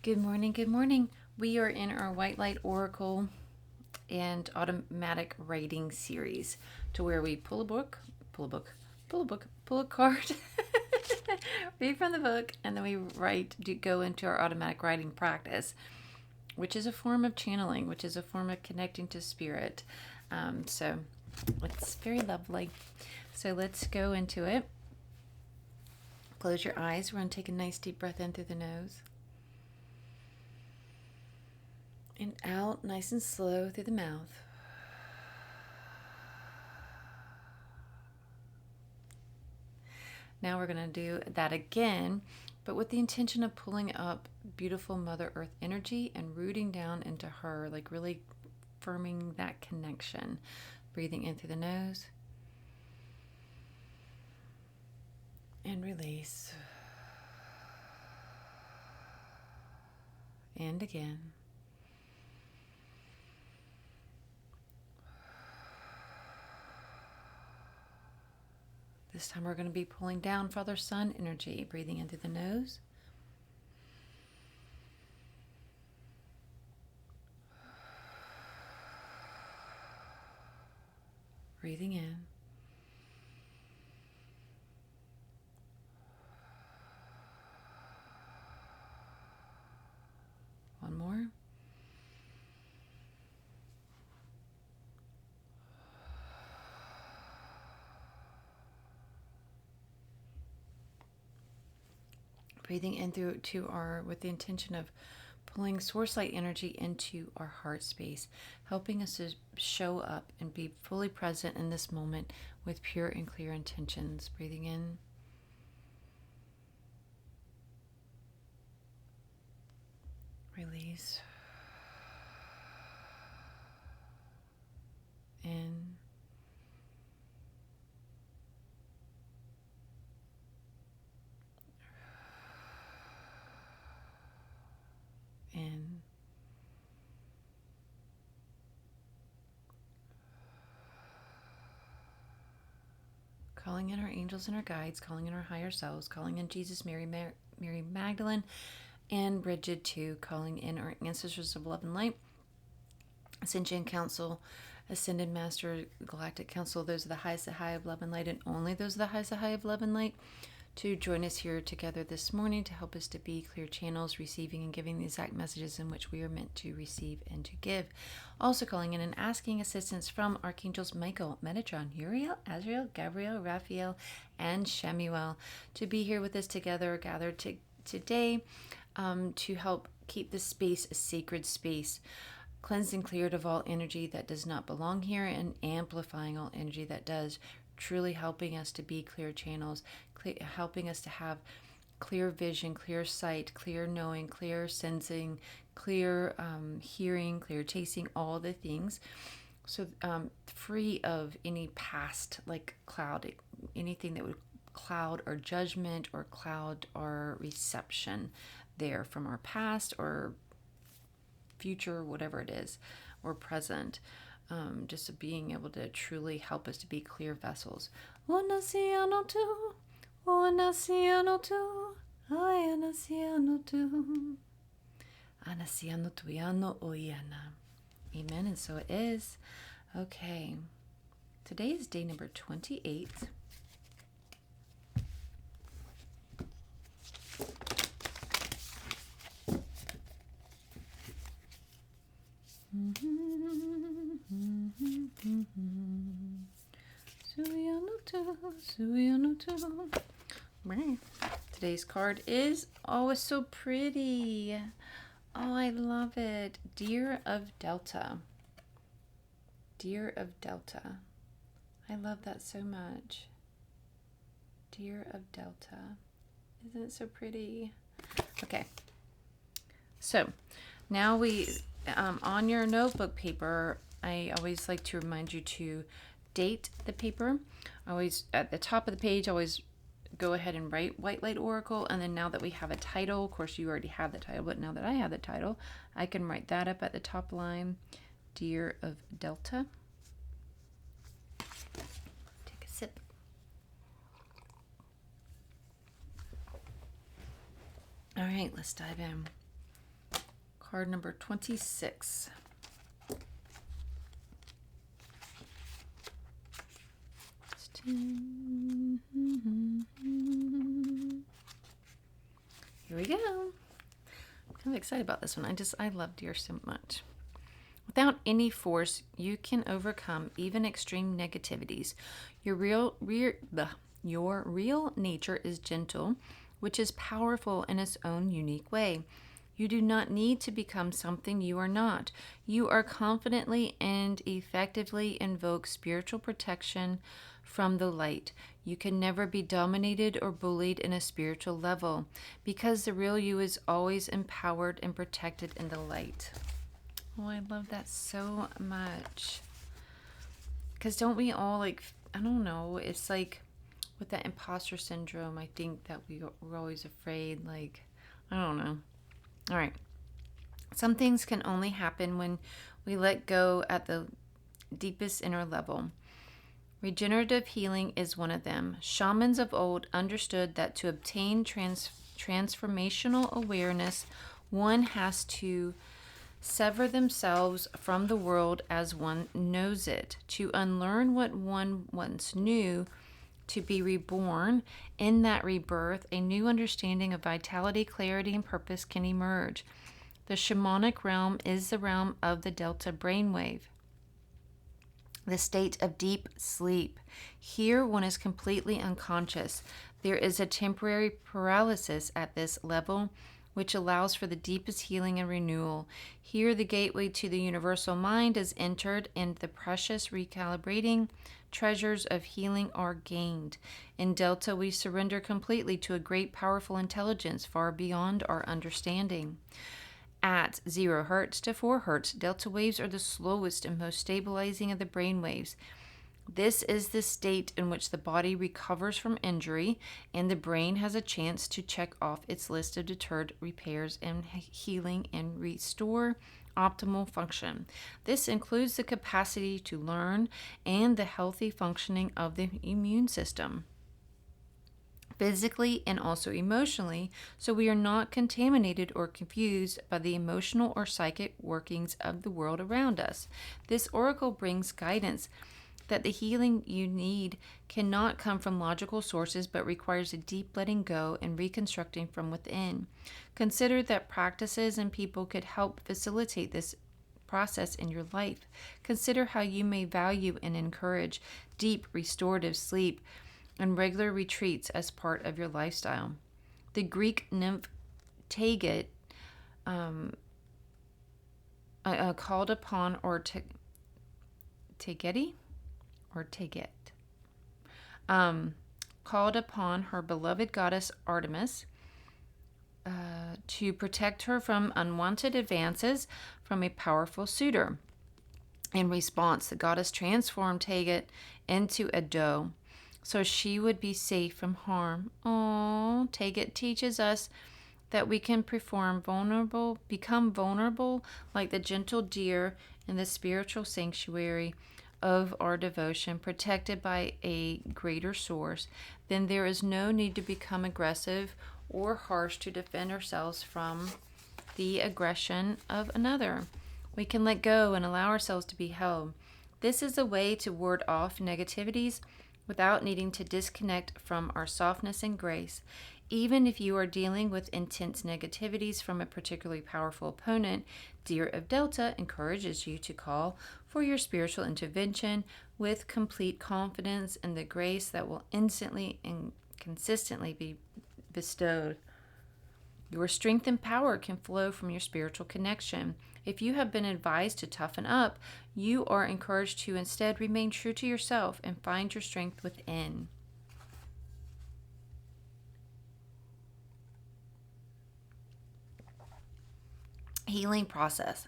Good morning, good morning. We are in our White Light Oracle and automatic writing series to where we pull a book, pull a card, read from the book, and then we go into our automatic writing practice, which is a form of channeling, which is a form of connecting to spirit. So it's very lovely. So let's go into it. Close your eyes. We're going to take a nice deep breath in through the nose. And out nice and slow through the mouth. Now we're going to do that again, but with the intention of pulling up beautiful Mother Earth energy and rooting down into her, like really firming that connection. Breathing in through the nose. And release. And again. This time we're going to be pulling down Father Sun energy, breathing in through the nose. Breathing in. One more. Breathing in through to our, with the intention of pulling source light energy into our heart space, helping us to show up and be fully present in this moment with pure and clear intentions. Breathing in. Release. In. In. Calling in our angels and our guides, calling in our higher selves, calling in Jesus, Mary Magdalene, and Bridget too, calling in our ancestors of love and light, Ascension Council, Ascended Master, Galactic Council. Those are the highest high of love and light, and only those are the highest high of love and light, to join us here together this morning to help us to be clear channels, receiving and giving the exact messages in which we are meant to receive and to give. Also calling in and asking assistance from Archangels Michael, Metatron, Uriel, Azrael, Gabriel, Raphael, and Shemuel to be here with us together, gathered today to help keep this space a sacred space, cleansed and cleared of all energy that does not belong here and amplifying all energy that does, truly helping us to be clear channels, helping us to have clear vision, clear sight, clear knowing, clear sensing, clear hearing, clear tasting, all the things. So free of any past, like cloud, anything that would cloud our judgment or cloud our reception there from our past or future, whatever it is, or present. Just being able to truly help us to be clear vessels. O nasiano tu, o nasiano tu, ay nasiano tu, anasiano tuiano oiana. Amen, and so it is. Okay, today is day number 28. Today's card is, oh, it's so pretty. Oh, I love it. Deer of Delta. Deer of Delta. I love that so much. Deer of Delta. Isn't it so pretty? Okay. So now we, on your notebook paper, I always like to remind you to date the paper. Always at the top of the page, always go ahead and write White Light Oracle. And then now that we have a title, of course you already have the title, but now that I have the title, I can write that up at the top line. Deer of Delta. Take a sip. All right, let's dive in. Card number 26. Here we go. I'm kind of excited about this one. I love deer so much. Without any force, you can overcome even extreme negativities. Your real nature is gentle, which is powerful in its own unique way. You do not need to become something you are not. You are confidently and effectively invoke spiritual protection from the light. You can never be dominated or bullied in a spiritual level, because the real you is always empowered and protected in the light. Oh, I love that so much. Because don't we all, I don't know, it's like with that imposter syndrome, I think that we're always afraid, I don't know. All right. Some things can only happen when we let go at the deepest inner level. Regenerative healing is one of them. Shamans of old understood that to obtain transformational awareness, one has to sever themselves from the world as one knows it, to unlearn what one once knew, to be reborn. In that rebirth, a new understanding of vitality, clarity, and purpose can emerge. The shamanic realm is the realm of the delta brainwave, the state of deep sleep. Here, one is completely unconscious. There is a temporary paralysis at this level, which allows for the deepest healing and renewal. Here, the gateway to the universal mind is entered, and the precious recalibrating treasures of healing are gained. In Delta, we surrender completely to a great, powerful intelligence far beyond our understanding. At 0 hertz to 4 hertz, delta waves are the slowest and most stabilizing of the brain waves. This is the state in which the body recovers from injury, and the brain has a chance to check off its list of deterred repairs and healing and restore optimal function. This includes the capacity to learn and the healthy functioning of the immune system, physically and also emotionally, so we are not contaminated or confused by the emotional or psychic workings of the world around us. This oracle brings guidance that the healing you need cannot come from logical sources, but requires a deep letting go and reconstructing from within. Consider that practices and people could help facilitate this process in your life. Consider how you may value and encourage deep restorative sleep and regular retreats as part of your lifestyle. The Greek nymph Taget called upon, or Taget, called upon her beloved goddess Artemis to protect her from unwanted advances from a powerful suitor. In response, the goddess transformed Taget into a doe, so she would be safe from harm. Oh, Taget teaches us that we can become vulnerable like the gentle deer in the spiritual sanctuary of our devotion, protected by a greater source. Then there is no need to become aggressive or harsh to defend ourselves from the aggression of another. We can let go and allow ourselves to be held. This is a way to ward off negativities without needing to disconnect from our softness and grace. Even if you are dealing with intense negativities from a particularly powerful opponent, Deer of Delta encourages you to call for your spiritual intervention with complete confidence in the grace that will instantly and consistently be bestowed. Your strength and power can flow from your spiritual connection. If you have been advised to toughen up, you are encouraged to instead remain true to yourself and find your strength within. Healing process.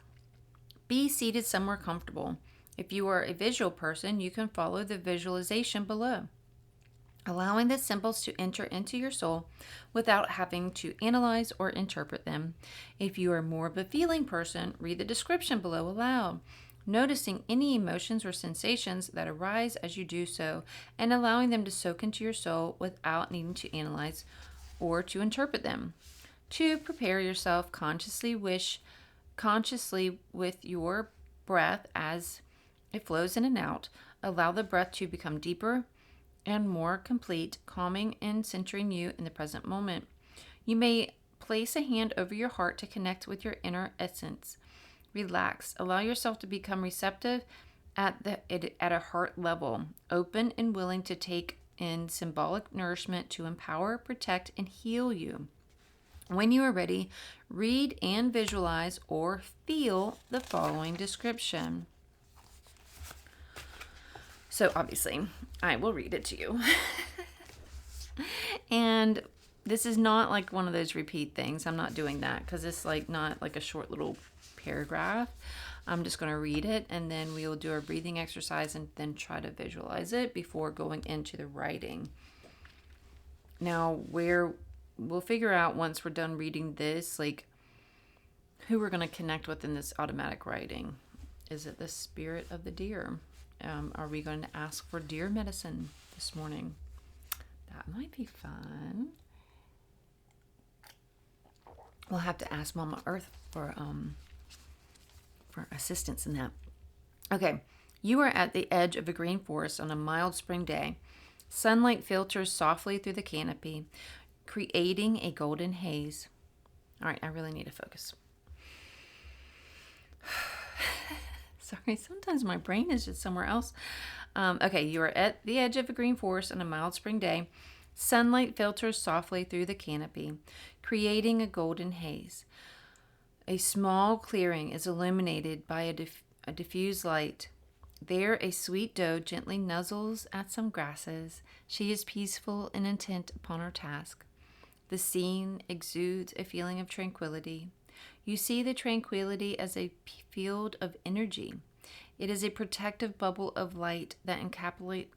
Be seated somewhere comfortable. If you are a visual person, you can follow the visualization below, allowing the symbols to enter into your soul without having to analyze or interpret them. If you are more of a feeling person, read the description below aloud, noticing any emotions or sensations that arise as you do so, and allowing them to soak into your soul without needing to analyze or to interpret them. To prepare yourself, consciously wish consciously with your breath as it flows in and out. Allow the breath to become deeper and more complete, calming and centering you in the present moment. You may place a hand over your heart to connect with your inner essence. Relax. Allow yourself to become receptive at a heart level, open and willing to take in symbolic nourishment to empower, protect, and heal you. When you are ready, read and visualize or feel the following description. So obviously, I will read it to you. And this is not like one of those repeat things. I'm not doing that because it's like not like a short little paragraph. I'm just going to read it, and then we will do our breathing exercise and then try to visualize it before going into the writing. Now, where we'll figure out once we're done reading this, like who we're going to connect with in this automatic writing. Is it the spirit of the deer? Are we going to ask for deer medicine this morning? That might be fun. We'll have to ask Mama Earth for assistance in that. Okay, you are at the edge of a green forest on a mild spring day. Sunlight filters softly through the canopy, creating a golden haze. All right, I really need to focus. Sorry, sometimes my brain is just somewhere else. Okay, you are at the edge of a green forest on a mild spring day. Sunlight filters softly through the canopy, creating a golden haze. A small clearing is illuminated by a diffused light. There, a sweet doe gently nuzzles at some grasses. She is peaceful and intent upon her task. The scene exudes a feeling of tranquility. You see the tranquility as a field of energy. It is a protective bubble of light that encapsulates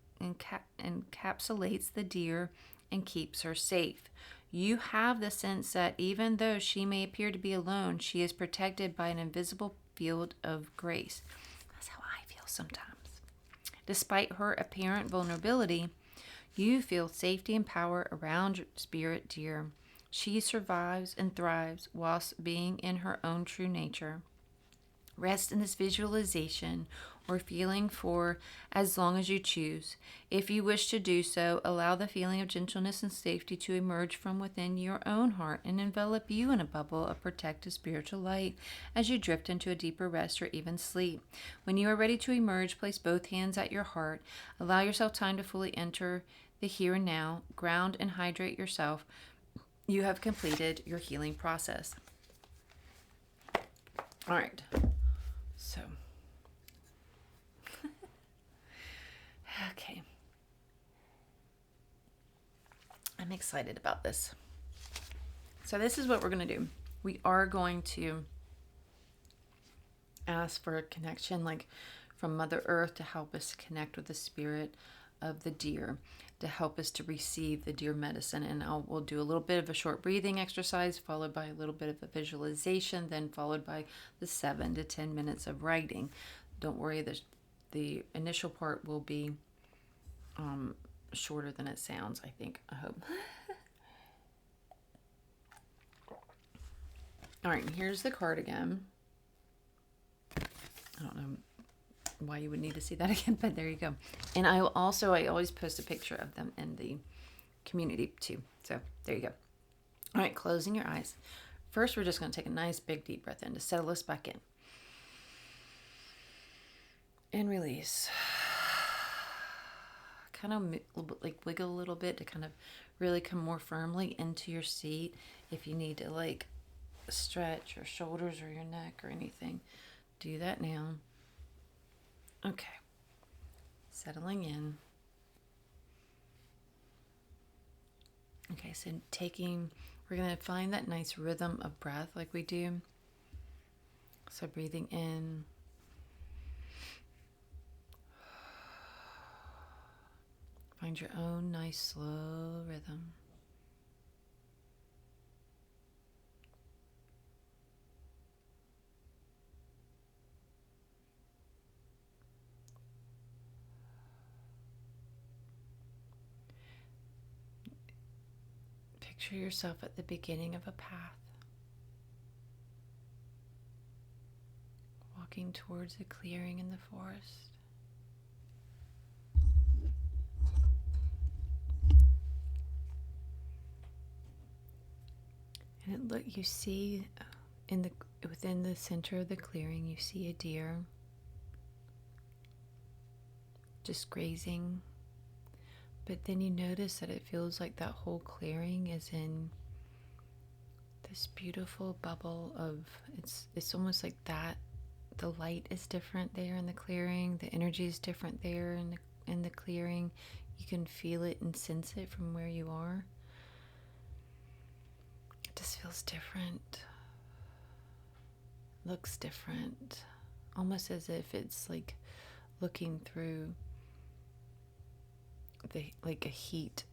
the deer and keeps her safe. You have the sense that even though she may appear to be alone, she is protected by an invisible field of grace. That's how I feel sometimes. Despite her apparent vulnerability, you feel safety and power around your spirit deer. She survives and thrives whilst being in her own true nature. Rest in this visualization or feeling for as long as you choose. If you wish to do so, allow the feeling of gentleness and safety to emerge from within your own heart and envelop you in a bubble of protective spiritual light as you drift into a deeper rest or even sleep. When you are ready to emerge, place both hands at your heart. Allow yourself time to fully enter the here and now. Ground and hydrate yourself. You have completed your healing process. All right. So, okay. I'm excited about this. So this is what we're going to do. We are going to ask for a connection, like from Mother Earth, to help us connect with the spirit of the deer, to help us to receive the deer medicine. And we'll do a little bit of a short breathing exercise, followed by a little bit of a visualization, then followed by the 7 to 10 minutes of writing. Don't worry, the initial part will be shorter than it sounds, I think. I hope. All right, here's the card again. I don't know why you would need to see that again, but there you go. And I always post a picture of them in the community too. So there you go. All right, closing your eyes. First, we're just going to take a nice big deep breath in to settle us back in. And release. Kind of like wiggle a little bit to kind of really come more firmly into your seat. If you need to like stretch your shoulders or your neck or anything, do that now. Okay. Settling in. Okay, so we're going to find that nice rhythm of breath like we do. So breathing in. Find your own nice slow rhythm. Picture yourself at the beginning of a path. walking towards a clearing in the forest. And you see within the center of the clearing, you see a deer just grazing. But then you notice that it feels like that whole clearing is in this beautiful bubble of, it's almost like that the light is different there in the clearing, the energy is different there in the clearing. You can feel it and sense it from where you are. It just feels different, looks different, almost as if it's like looking through like a heat,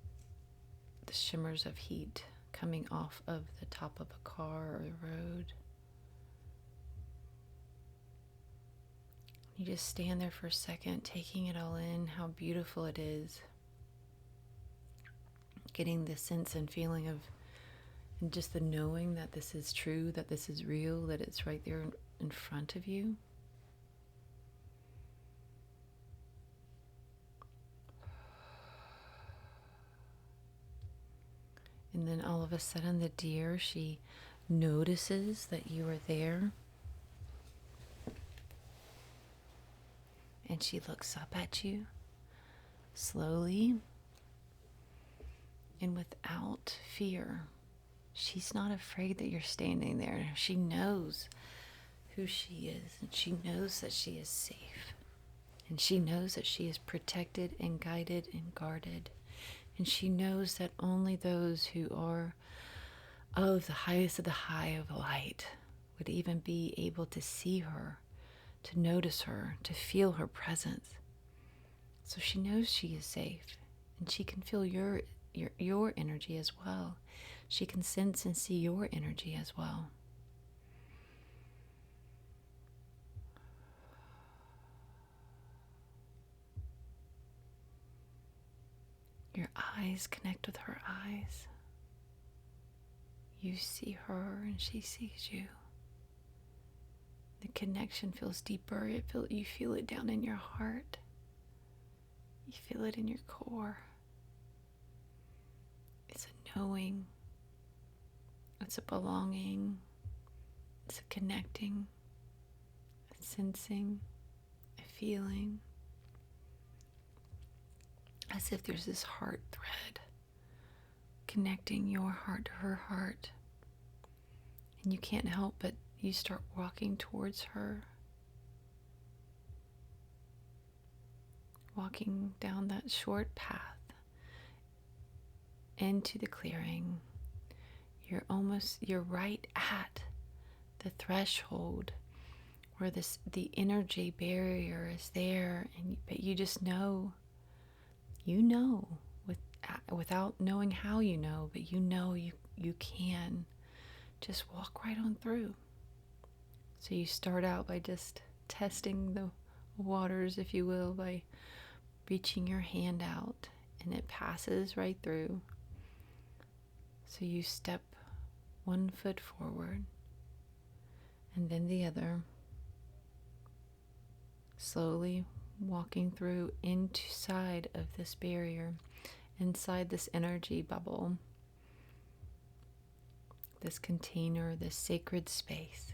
the shimmers of heat coming off of the top of a car or a road. You just stand there for a second, taking it all in, how beautiful it is. Getting the sense and feeling of, and just the knowing that this is true, that this is real, that it's right there in front of you. And then all of a sudden the deer, she notices that you are there. And she looks up at you slowly and without fear. She's not afraid that you're standing there. She knows who she is, and she knows that she is safe. And she knows that she is protected and guided and guarded. And she knows that only those who are of the highest of the high of light would even be able to see her, to notice her, to feel her presence. So she knows she is safe, and she can feel your energy as well. She can sense and see your energy as well. Your eyes connect with her eyes. You see her and she sees you. The connection feels deeper. You feel it down in your heart. You feel it in your core. It's a knowing. It's a belonging. It's a connecting. A sensing. A feeling. As if there's this heart thread connecting your heart to her heart. And you can't help but you start walking towards her. Walking down that short path into the clearing. You're right at the threshold where the energy barrier is there, but you just know. You know, without knowing how you know, but you know you can just walk right on through. So you start out by just testing the waters, if you will, by reaching your hand out, and it passes right through. So you step one foot forward, and then the other, slowly walking through inside of this barrier, inside this energy bubble, this container, this sacred space.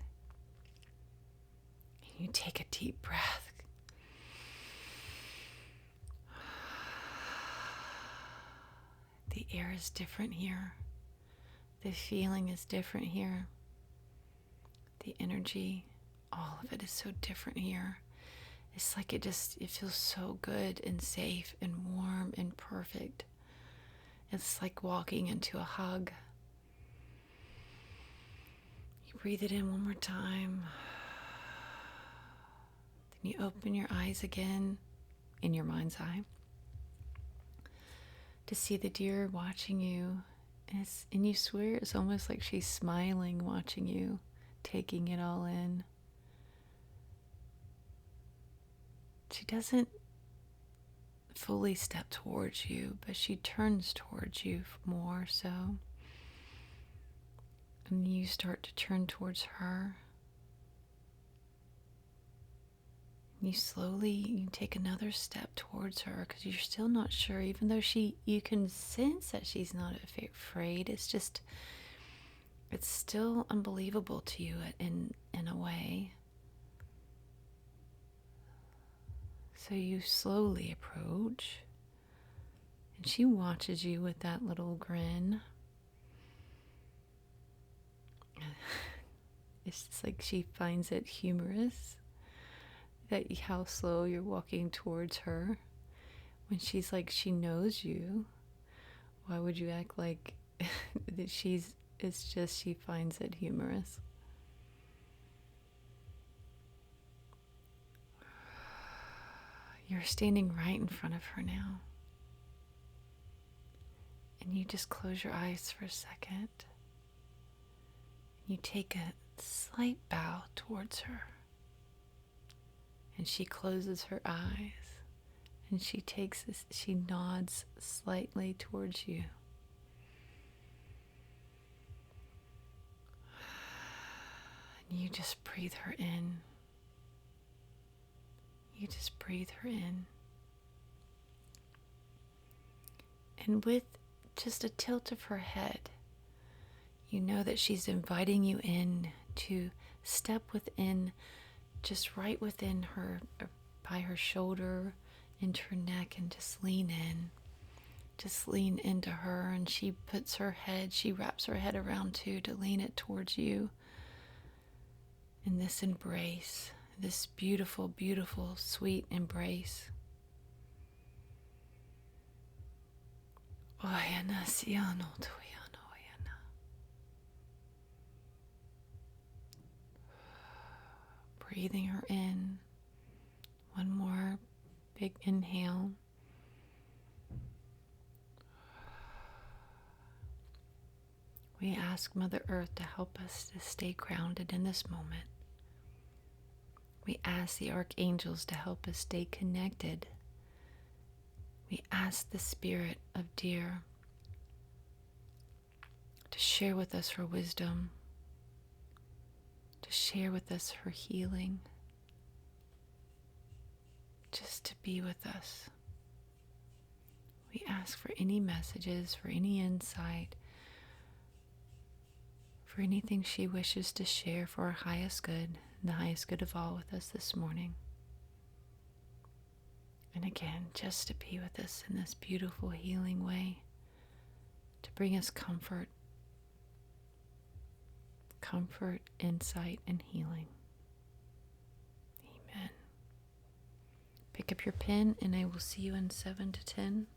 And you take a deep breath. The air is different here. The feeling is different here. The energy, all of it is so different here. It's like it feels so good and safe and warm and perfect. It's like walking into a hug. You breathe it in one more time. Then you open your eyes again, in your mind's eye, to see the deer watching you. And you swear it's almost like she's smiling, watching you, taking it all in. She doesn't fully step towards you, but she turns towards you more so. And you start to turn towards her. You take another step towards her because you're still not sure, even though you can sense that she's not afraid. It's still unbelievable to you in a way. So you slowly approach, and she watches you with that little grin. It's just like she finds it humorous that how slow you're walking towards her when she's like, she knows you. Why would you act like that it's just she finds it humorous. You're standing right in front of her now. And you just close your eyes for a second. You take a slight bow towards her. And she closes her eyes. And she nods slightly towards you. And you just breathe her in. You just breathe her in. And with just a tilt of her head, you know that she's inviting you in to step within, just right within her, by her shoulder, into her neck, and just lean in. Just lean into her, and she wraps her head around too to lean it towards you. In this embrace, this beautiful, beautiful, sweet embrace. Oyana siano tuyano oyana. Breathing her in. One more big inhale. We ask Mother Earth to help us to stay grounded in this moment. We ask the archangels to help us stay connected. We ask the Spirit of Deer to share with us her wisdom, to share with us her healing, just to be with us. We ask for any messages, for any insight, for anything she wishes to share for our highest good, and the highest good of all with us this morning. And again, just to be with us in this beautiful healing way, to bring us comfort, insight, and healing. Amen. Pick up your pen, and I will see you in 7 to 10.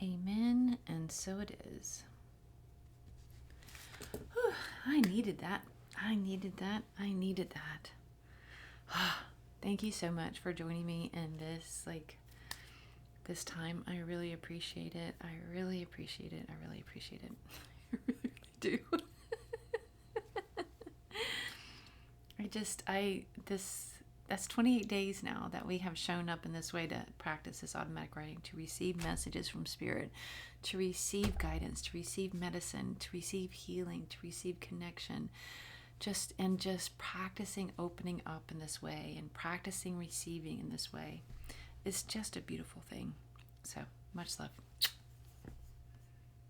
Amen. And so it is. Whew, I needed that. I needed that. I needed that. Thank you so much for joining me in this time. I really appreciate it. I really appreciate it. I really appreciate it. I really do. That's 28 days now that we have shown up in this way to practice this automatic writing, to receive messages from spirit, to receive guidance, to receive medicine, to receive healing, to receive connection. Just practicing opening up in this way and practicing receiving in this way is just a beautiful thing. So much love.